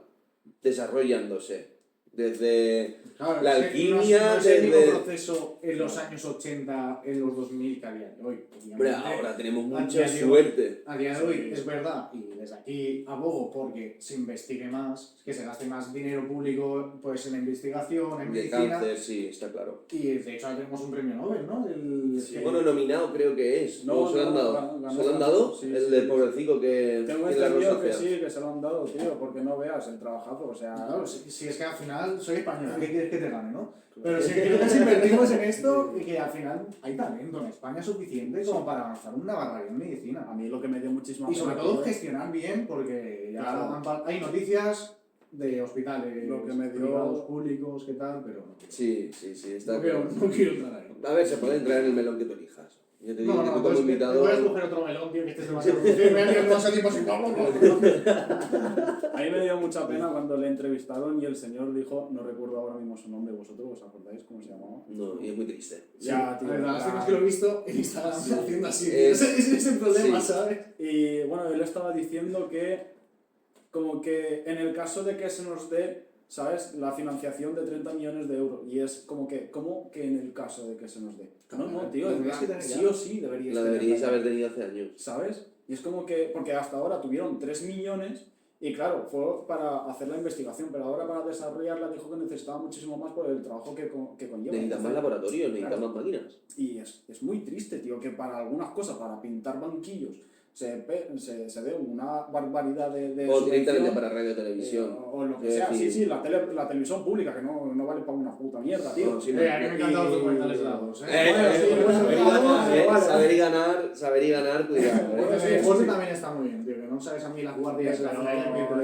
desarrollándose? Desde Claro, la es que alquimia, no es el mismo desde... proceso en los años 80, en los 2000 que a día de hoy. Hombre, Obviamente, ahora tenemos a mucha día de hoy- suerte. A día de hoy es verdad, y desde aquí abogo porque se investigue más, que se gaste más dinero público pues, en investigación, en De medicina. cáncer, sí, está claro. Y de hecho ahora tenemos un premio Nobel, ¿no? Bueno, nominado creo que es. No, ¿O se lo han no, dado? ganó, ¿Se lo han dado? sí, el sí, del sí. pobrecito que Tengo tiene la entendido que rosácea. sí, que se lo han dado, tío, porque no veas el trabajazo, o sea... Claro, si es que al final soy español, ¿qué quieres que te gane, no? Pero si creo que si invertimos en esto, y que al final hay talento en España suficiente como para avanzar una barbaridad en medicina. A mí lo que me dio muchísima Y sobre pena, todo tío, gestionar bien, porque ya Claro. hay noticias de hospitales Lo que me dio- privados, públicos, qué tal, pero Sí, está no claro. quiero entrar ahí. A ver, se puede entrar en el melón que tú elijas. Yo te digo que como pues, invitado... voy a escoger otro melón, tío, que este es demasiado difícil. Me ha tirado demasiado tiempo sin A mí me dio mucha pena cuando le entrevistaron y el señor dijo, no recuerdo ahora mismo su nombre, ¿vosotros os acordáis cómo se llamaba? No, y es muy triste. Ya, tío. La verdad es que lo he visto en Instagram Sí. haciendo así. Es- Ese es el problema, sí. ¿sabes? Y bueno, él estaba diciendo que, como que en el caso de que se nos dé, ¿sabes? La financiación de 30 millones de euros. Y es como que en el caso de que se nos dé. No, tío, Tendrías que tener sí ya. o sí deberíais La tenerla deberíais ya, haber tenido hace años. ¿sabes? Y es como que, porque hasta ahora tuvieron 3 millones y claro, fue para hacer la investigación, pero ahora para desarrollarla dijo que necesitaba muchísimo más por el trabajo que conlleva. Necesitan más laboratorios, necesitan Claro. más máquinas. Y es muy triste, tío, que para algunas cosas, para pintar banquillos, se dé una barbaridad de O directamente subvención, para radio y televisión. o lo que Es sea. decir, Sí, la televisión pública, que no vale para una puta mierda, tío. No, sí, A mí me encantan los documentales de la voz, Bueno, sí, saber y ganar, cuidado. Bueno, El sí, deporte sí. también está muy bien, tío, que no sabes a mí las guardias Pero,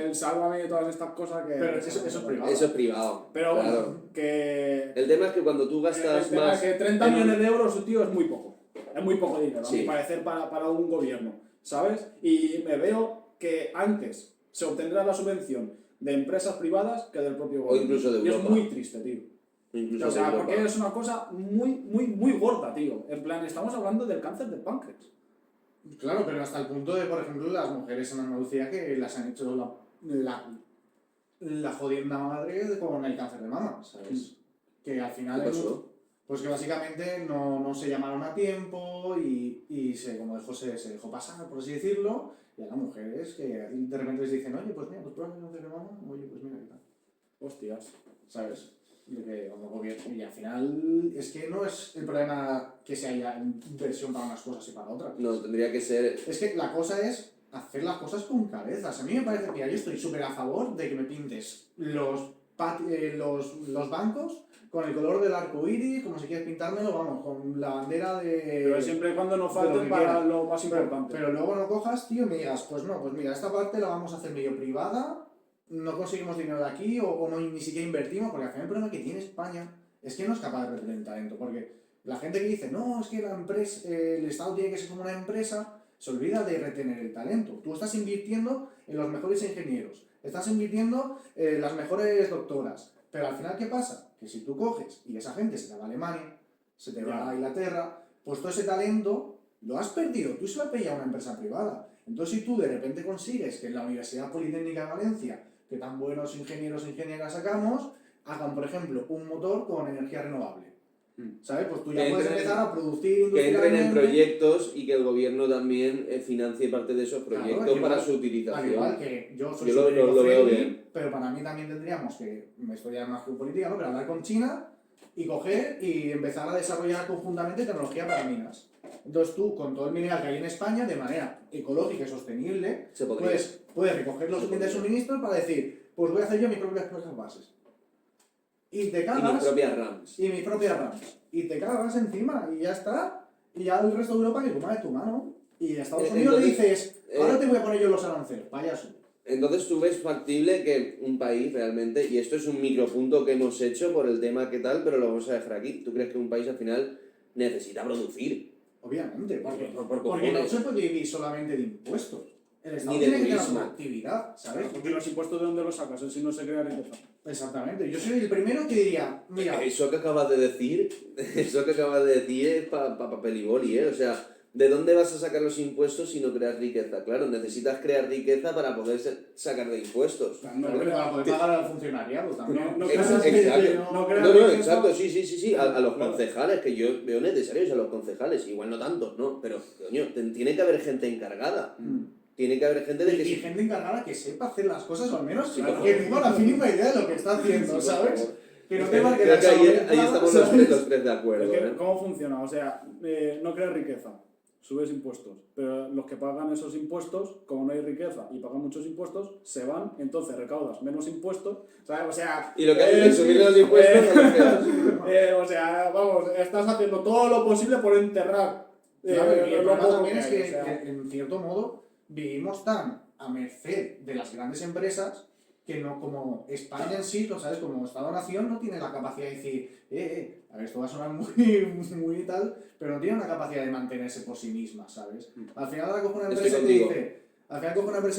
el Sálvame y todas estas cosas que... Pero eso es privado. Eso es privado. Pero bueno, claro. que... El tema es que cuando tú gastas el tema más... es que 30 millones de euros, tío, es muy poco. Es muy poco dinero, Sí. a mi parecer, para un gobierno, ¿sabes? Y me veo que antes se obtendrá la subvención de empresas privadas que del propio gobierno. incluso de Y es Europa. muy triste, tío. Incluso O sea, de Europa. porque es una cosa muy gorda, tío. En plan, estamos hablando del cáncer del páncreas. Claro, pero hasta el punto de, por ejemplo, las mujeres en Andalucía que las han hecho la jodienda madre con el cáncer de mama, ¿sabes? Que al ¿Qué final pasó? Pues que básicamente no se llamaron a tiempo y se dejó pasar, por así decirlo, y a las mujeres que de repente les dicen, oye, pues mira, tus pruebas de cáncer de mama, oye, pues mira qué tal. Hostias. ¿Sabes? De que como gobierno. Y al final es que no es el problema que se haya inversión para unas cosas y para otras. No, tendría que ser... Es que la cosa es hacer las cosas con cabezas. A mí me parece, mira, yo estoy súper a favor de que me pintes los bancos con el color del arco iris, como si quieres pintármelo, vamos, con la bandera de... Pero siempre y cuando no falten para lo más importante. Pero luego no cojas, tío, y me digas, pues no, pues mira, esta parte la vamos a hacer medio privada, no conseguimos dinero de aquí o no, ni siquiera invertimos, porque al final el problema que tiene España es que no es capaz de retener el talento, porque la gente que dice, no, es que la empresa, el Estado tiene que ser como una empresa, se olvida de retener el talento. Tú estás invirtiendo en los mejores ingenieros, estás invirtiendo en las mejores doctoras, pero al final, ¿qué pasa? Que si tú coges y esa gente se te va a Alemania, se te va a Inglaterra, pues todo ese talento lo has perdido, tú se lo has pillado a una empresa privada. Entonces, si tú de repente consigues que en la Universidad Politécnica de Valencia, que tan buenos ingenieros e ingenieras sacamos, hagan, por ejemplo, un motor con energía renovable. ¿Sabes? Pues tú ya puedes empezar a producir que entren en industrialmente. proyectos y que el gobierno también financie parte de esos proyectos Claro, para igual, su utilización. Al igual que yo soy Yo súper lo veo eco-friendly, bien. pero para mí también tendríamos que, esto ya no es geopolítica, ¿no? Pero hablar con China y coger y empezar a desarrollar conjuntamente tecnología para minas. Entonces tú, con todo el mineral que hay en España, de manera ecológica y sostenible, puedes recoger los suficientes suministros para decir, pues voy a hacer yo mis propias placas bases. Y te cagas... Y mis propias RAMs. Y mis propias RAMs. Y te cagas encima y ya está. Y ya el resto de Europa que coma de tu mano. Y a Estados Unidos le dices, ahora te voy a poner yo los aranceles, payaso. Entonces tú ves factible que un país realmente, y esto es un micropunto que hemos hecho por el tema que tal, pero lo vamos a dejar aquí. ¿Tú crees que un país al final necesita producir? Obviamente, porque cojones. no se puede vivir solamente de impuestos. El Estado Ni de tiene que tener turismo. una actividad, ¿sabes? Porque los impuestos de dónde los sacas, si no se crea riqueza. Exactamente. Yo soy el primero que diría, mira, Eso que acabas de decir es para papel y boli, ¿eh? O sea, ¿de dónde vas a sacar los impuestos si no creas riqueza? Claro, necesitas crear riqueza para poder sacar de impuestos. No, pero para poder pagar al funcionariado también. No, Exacto, sí. A los concejales, que yo veo necesarios a los concejales, igual no tantos, ¿no? Pero, coño, tiene que haber gente encargada. Tiene que haber gente de que... Y gente encargada que sepa hacer las cosas, o al menos Sí, que tenga la mínima idea de lo que está haciendo, Sí, ¿sabes? Que no te Creo va a que quedar ahí estamos los tres de acuerdo. Es que, ¿eh? ¿cómo funciona? O sea, no creas riqueza, subes impuestos, pero los que pagan esos impuestos, como no hay riqueza y pagan muchos impuestos, se van, entonces recaudas menos impuestos, ¿sabes? O sea... Y lo que haces es subir los impuestos a los que... o sea, vamos, estás haciendo todo lo posible por enterrar. Claro, y el lo problema poco también es hay, que, o sea. en cierto modo, vivimos tan a merced de las grandes empresas que no, como España en sí, ¿no sabes? Como Estado-nación no tiene la capacidad de decir, a ver, esto va a sonar muy tal, pero no tiene una capacidad de mantenerse por sí misma, ¿sabes? Al final ahora coge una empresa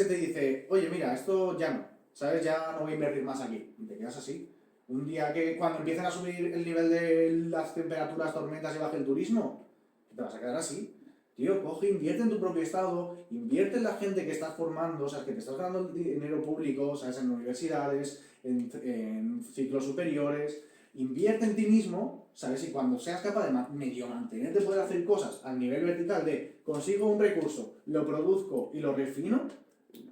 y te dice, oye, mira, esto ya no, ¿sabes? Ya no voy a invertir más aquí. Y te quedas así. Un día que cuando empiecen a subir el nivel de las temperaturas, tormentas y baje el turismo, te vas a quedar así. Tío, coge, invierte en tu propio estado, invierte en la gente que estás formando, o sea, que te estás ganando dinero público, ¿sabes? En universidades, en ciclos superiores, invierte en ti mismo, ¿sabes? Y cuando seas capaz de medio mantenerte, poder hacer cosas al nivel vertical de consigo un recurso, lo produzco y lo refino,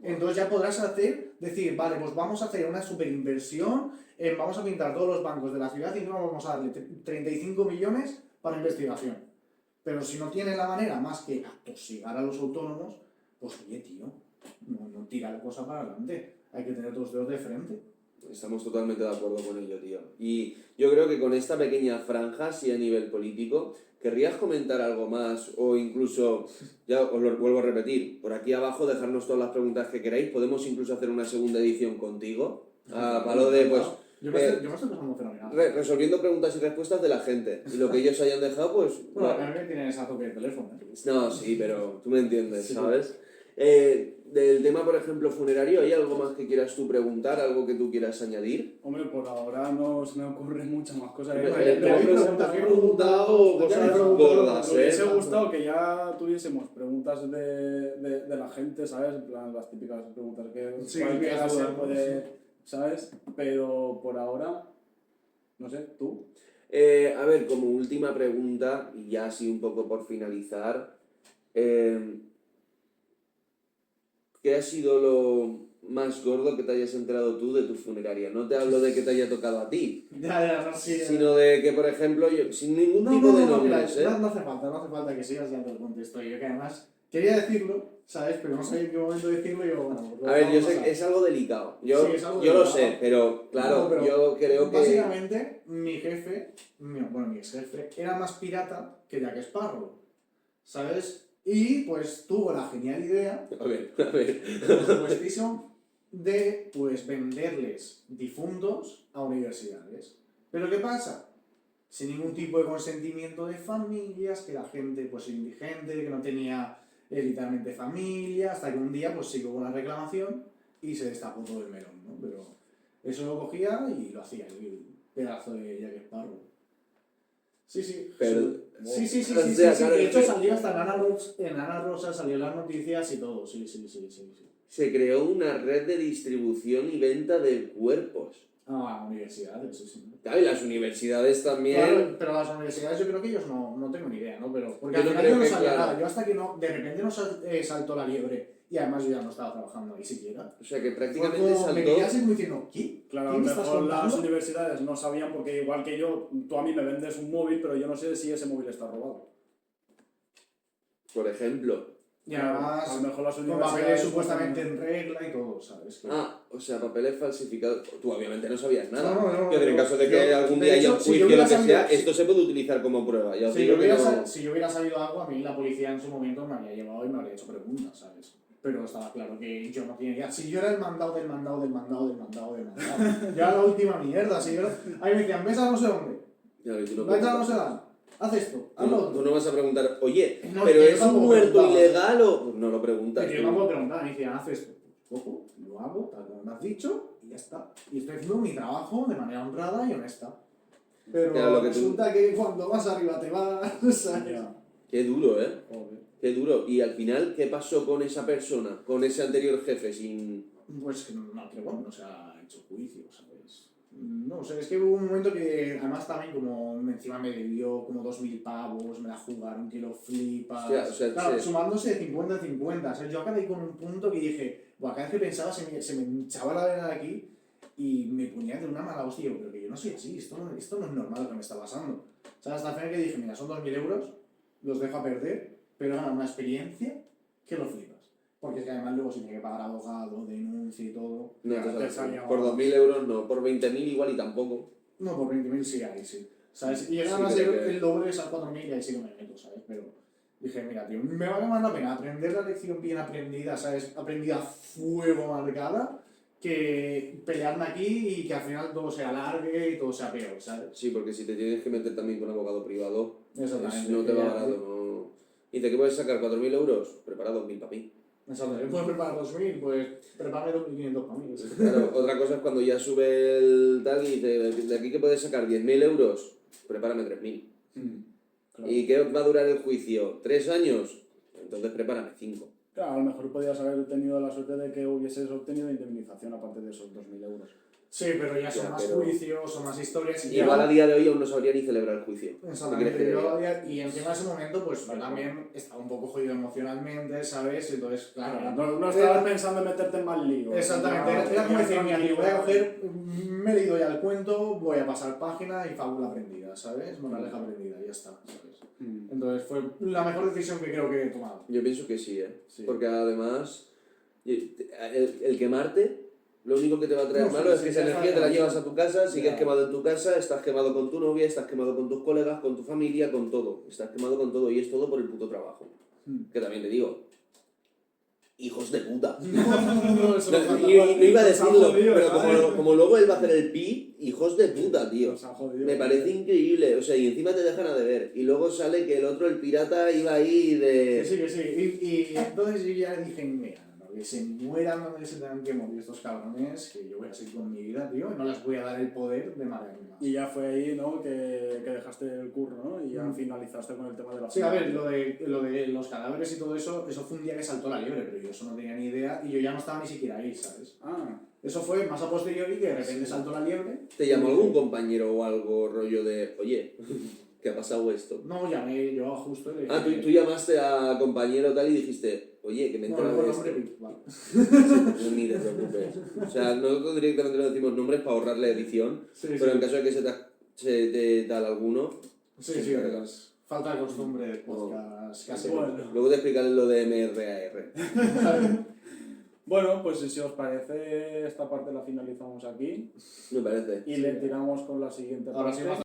entonces ya podrás decir, vale, pues vamos a hacer una super inversión, vamos a pintar todos los bancos de la ciudad y encima vamos a darle 35 millones para investigación. Pero si no tienes la manera más que atosigar a los autónomos, pues oye, tío, no tira la cosa para adelante. Hay que tener los dedos de frente. Estamos totalmente de acuerdo con ello, tío. Y yo creo que con esta pequeña franja, sí a nivel político, ¿querrías comentar algo más? O incluso, ya os lo vuelvo a repetir, por aquí abajo dejarnos todas las preguntas que queráis. Podemos incluso hacer una segunda edición contigo. Para lo de, pues... Yo me estoy pasando fenomenal. Resolviendo preguntas y respuestas de la gente. Y lo que ellos hayan dejado, pues... Bueno, a mí me tienes a tope el teléfono. No, sí, pero tú me entiendes, Sí. ¿sabes? Del tema, por ejemplo, funerario, ¿hay algo más que quieras tú preguntar? ¿Algo que tú quieras añadir? Hombre, por ahora no se me ocurren muchas más cosas. Te he preguntado cosas gordas, Me hubiese ¿eh? gustado que ya tuviésemos preguntas de la gente, ¿sabes? En plan, las típicas preguntas que Sí, cualquiera que se dudas, puede, ¿sabes? Pero por ahora, no sé, ¿tú? A ver, como última pregunta, y ya así un poco por finalizar, ¿qué ha sido lo más gordo que te hayas enterado tú de tu funeraria? No te hablo de que te haya tocado a ti, Ya, no, sí. sino de que, por ejemplo, yo, sin ningún tipo de nombres, mira, no hace falta que sigas dando el contexto. Yo que además quería decirlo, ¿sabes? Pero no sabía en qué momento decirlo y yo, bueno, pues A ver, yo vamos sé a que es algo delicado. Yo, Sí, es algo yo lo delicado. sé, pero claro, No, pero yo creo que... básicamente, mi jefe, bueno, mi ex jefe, era más pirata que Jack Sparrow, ¿sabes? Y pues tuvo la genial idea, A ver. por supuestísimo, de pues venderles difuntos a universidades. Pero ¿qué pasa? Sin ningún tipo de consentimiento de familias, que la gente pues indigente, que no tenía literalmente familia, hasta que un día pues se hubo una reclamación y se destapó todo el melón, ¿no? Pero eso lo cogía y lo hacía, el pedazo de Jack Sparrow. Sí. Pero- Sí. O sea, claro, De hecho es que- salió hasta en Ana Rosa, salió en las noticias y todo, sí. Se creó una red de distribución y venta de cuerpos. Ah, universidades, sí. Claro, y las universidades también... Claro, pero las universidades yo creo que ellos no tengo ni idea, ¿no? Pero, porque Yo al no final creo yo no que, sabía claro. nada, yo hasta que no, de repente no saltó la liebre y además yo ya no estaba trabajando ahí siquiera. O sea, que Fue prácticamente como, me saltó... quedé así como diciendo, ¿qué? Claro, a ¿Qué lo me estás mejor las contando? universidades no sabían porque igual que yo, tú a mí me vendes un móvil, pero yo no sé si ese móvil está robado. Por ejemplo. Y además, a lo mejor las con universidades... papeles supuestamente en regla y todo, ¿sabes? O sea, papeles falsificados. Tú obviamente no sabías nada. No, Que en caso de que yo- algún de día haya hecho, un si yo juicio o hubiera lo que sabido- sea, esto se puede utilizar como prueba. Ya os Si digo yo, que hubiera no... si yo hubiera sabido algo, a mí la policía en su momento me habría llevado y me habría hecho preguntas, ¿sabes? Pero estaba claro que yo no tenía idea. Si yo era el mandado del mandado. Yo era la última mierda. Si yo era... Ahí me decían, ves a no sé dónde, Claro, y tú no vete a no preguntas. sé dónde, haz esto, haz Tú lo no, tú otro. no vas a preguntar, oye, No, ¿pero yo es un tampoco muerto preguntaba. ilegal o...? Pues no lo preguntas. Pero tú. yo no puedo preguntar, me decían, haz esto. Pues cojo, lo hago, tal como me has dicho, y ya está. Y estoy haciendo mi trabajo de manera honrada y honesta. Pero Claro, lo que tú- resulta que cuando vas arriba te vas, ¿sabes? Ya, Qué duro, ¿eh? joder. Qué duro. Y al final, ¿qué pasó con esa persona? Con ese anterior jefe sin... Pues que no, que bueno, no se ha hecho juicio, ¿sabes? No, o sea, es que hubo un momento que además también como encima me debió como 2.000 pavos, me la jugaron, que lo flipas. Hostia, o sea, claro, sí. sumándose de 50 en 50. O sea, yo acabé con un punto que dije, cada vez que pensaba se me hinchaba la vena de aquí y me ponía de una mala hostia. Pero que yo no soy así, esto no es normal lo que me está pasando. O sea, hasta el final que dije, mira, son 2.000 euros, los dejo a perder, pero ganan una experiencia que lo flipas. Porque es que además luego se tiene que pagar abogado, denuncia y todo. No, Ya, te te sale. salía Por más. 2.000 euros no, por 20.000 igual y tampoco. No, por 20.000 sí hay, sí. ¿Sabes? Y llegan Sí, a ser pero que- el doble de esas 4.000 y ahí sí que me meto, ¿sabes? Pero dije, mira, tío, me vale más la pena aprender la lección bien aprendida, ¿sabes? Aprendida a fuego marcada, que pelearme aquí y que al final todo se alargue y todo sea peor, ¿sabes? Sí, porque si te tienes que meter también con abogado privado, Exactamente. no te va Ya, barato, no... Dice que puedes sacar 4.000 euros, prepara 2.000 para mí. Exactamente. ¿Puedes preparar 2.000? Pues prepárame 2.500 para mí. Claro, otra cosa es cuando ya sube el tal y dice, de aquí que puedes sacar 10.000 euros, prepárame 3.000. Claro. ¿Y qué va a durar el juicio? ¿3 años? Entonces prepárame 5. Claro, a lo mejor podías haber tenido la suerte de que hubieses obtenido indemnización aparte de esos 2.000 euros. Sí, pero ya son Ya, más pero- juicios, son más historias. Y Igual a día de hoy aún no sabría ni celebrar el juicio. ¿Qué crees que Exactamente, diga? y encima de ese momento, pues yo también estaba un poco jodido emocionalmente, ¿sabes? Entonces, claro. No estabas pensando en meterte en más líos. Exactamente, Ya, era como ya decir, mira, tío, voy a tranquilo. coger, me he leído ya el cuento, voy a pasar página y fábula aprendida, ¿sabes? Moraleja aprendida, ya está, ¿sabes? Entonces fue la mejor decisión que creo que he tomado. Yo pienso que sí, ¿eh? Sí. Porque además, el quemarte, lo único que te va a traer No, malo es que sí, esa ya energía te la sabes. llevas a tu casa, sigues Ya. quemado en tu casa, estás quemado con tu novia, estás quemado con tus colegas, con tu familia, con todo. Estás quemado con todo y es todo por el puto trabajo. Que también te digo, hijos de puta. No, eso No, no falta. no iba a Nos han decirlo, jodido, pero ¿sabes? como luego él va a hacer el pi, hijos de puta, tío. Nos han jodido. Me parece increíble, o sea, y encima te dejan a deber. Y luego sale que el otro, el pirata, iba ahí de... Que sí. Y entonces yo ya dije, mira, no, que se mueran donde se tengan que morir estos cabrones, que yo voy a seguir con mi vida, tío, y no les voy a dar el poder de madre mía. Y ya fue ahí, ¿no? Que dejaste el curro, ¿no? Y ya finalizaste con el tema de la Sí, a ver, lo de los cadáveres y todo eso, eso fue un día que saltó la liebre, pero yo eso no tenía ni idea y yo ya no estaba ni siquiera ahí, ¿sabes? Ah, Eso fue más a posteriori que de repente saltó la liebre. ¿Te llamó algún compañero o algo rollo de, oye, ¿qué ha pasado esto? No, llamé yo justo y le Ah, dije... tú llamaste a compañero tal y dijiste, oye, que me he No, enterado luego de el nombre, esto. vale. No, ni te preocupes. O sea, nosotros directamente no decimos nombres para ahorrar la edición, Sí, pero en sí. caso de que se te tal alguno, Sí, se sí, encarga. pues, falta de costumbre de podcast casi. Bueno. Luego te explicaré lo de MRAR. Bueno, pues si os parece, esta parte la finalizamos aquí Me parece. y Sí. le tiramos con la siguiente Ahora parte. sí, más